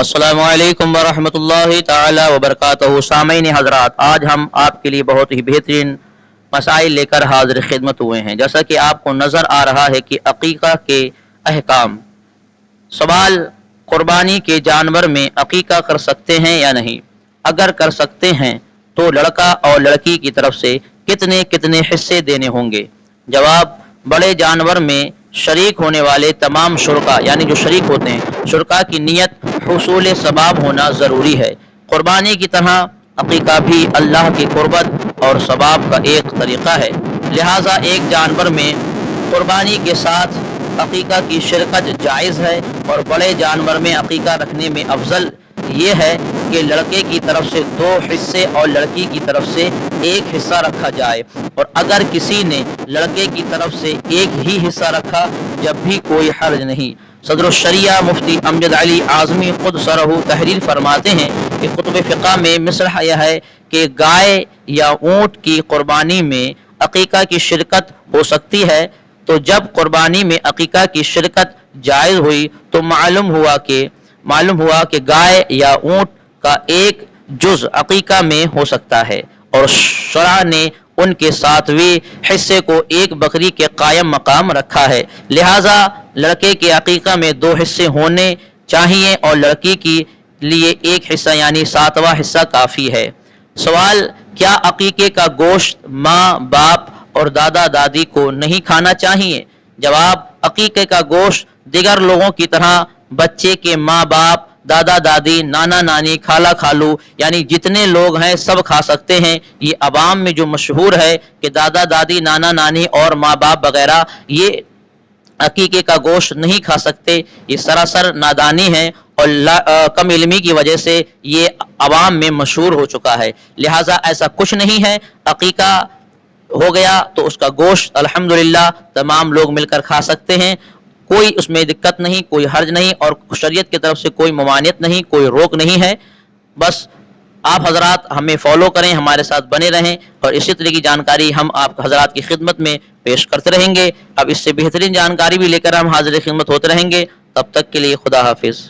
السلام علیکم ورحمۃ اللہ تعالی وبرکاتہ۔ سامعین حضرات، آج ہم آپ کے لیے بہت ہی بہترین مسائل لے کر حاضر خدمت ہوئے ہیں۔ جیسا کہ آپ کو نظر آ رہا ہے کہ عقیقہ کے احکام۔ سوال: قربانی کے جانور میں عقیقہ کر سکتے ہیں یا نہیں؟ اگر کر سکتے ہیں تو لڑکا اور لڑکی کی طرف سے کتنے کتنے حصے دینے ہوں گے؟ جواب: بڑے جانور میں شریک ہونے والے تمام شرکا، یعنی جو شریک ہوتے ہیں، شرکا کی نیت حصول ثواب ہونا ضروری ہے۔ قربانی کی طرح عقیقہ بھی اللہ کی قربت اور ثواب کا ایک طریقہ ہے، لہٰذا ایک جانور میں قربانی کے ساتھ عقیقہ کی شرکت جائز ہے، اور بڑے جانور میں عقیقہ رکھنے میں افضل یہ ہے کہ لڑکے کی طرف سے 2 حصے اور لڑکی کی طرف سے 1 حصہ رکھا جائے، اور اگر کسی نے لڑکے کی طرف سے 1 ہی حصہ رکھا جب بھی کوئی حرج نہیں۔ صدر الشریعہ مفتی امجد علی اعظمی خود سرہ تحریر فرماتے ہیں کہ کتب فقہ میں مصرح یہ ہے کہ گائے یا اونٹ کی قربانی میں عقیقہ کی شرکت ہو سکتی ہے، تو جب قربانی میں عقیقہ کی شرکت جائز ہوئی تو معلوم ہوا کہ گائے یا اونٹ کا ایک جز عقیقہ میں ہو سکتا ہے، اور شرع نے ان کے 7ویں حصے کو ایک بکری کے قائم مقام رکھا ہے، لہٰذا لڑکے کے عقیقہ میں 2 حصے ہونے چاہیے اور لڑکی کے لیے 1 حصہ یعنی 7واں حصہ کافی ہے۔ سوال: کیا عقیقے کا گوشت ماں باپ اور دادا دادی کو نہیں کھانا چاہیے؟ جواب: عقیقے کا گوشت دیگر لوگوں کی طرح بچے کے ماں باپ، دادا دادی، نانا نانی، خالہ خالو یعنی جتنے لوگ ہیں سب کھا سکتے ہیں۔ یہ عوام میں جو مشہور ہے کہ دادا دادی، نانا نانی اور ماں باپ وغیرہ یہ عقیقے کا گوشت نہیں کھا سکتے، یہ سراسر نادانی ہے اور کم علمی کی وجہ سے یہ عوام میں مشہور ہو چکا ہے، لہٰذا ایسا کچھ نہیں ہے۔ عقیقہ ہو گیا تو اس کا گوشت الحمدللہ تمام لوگ مل کر کھا سکتے ہیں، کوئی اس میں دقت نہیں، کوئی حرج نہیں، اور شریعت کی طرف سے کوئی ممانعت نہیں، کوئی روک نہیں ہے۔ بس آپ حضرات ہمیں فالو کریں، ہمارے ساتھ بنے رہیں، اور اسی طرح کی جانکاری ہم آپ حضرات کی خدمت میں پیش کرتے رہیں گے۔ اب اس سے بہترین جانکاری بھی لے کر ہم حاضر خدمت ہوتے رہیں گے، تب تک کے لیے خدا حافظ۔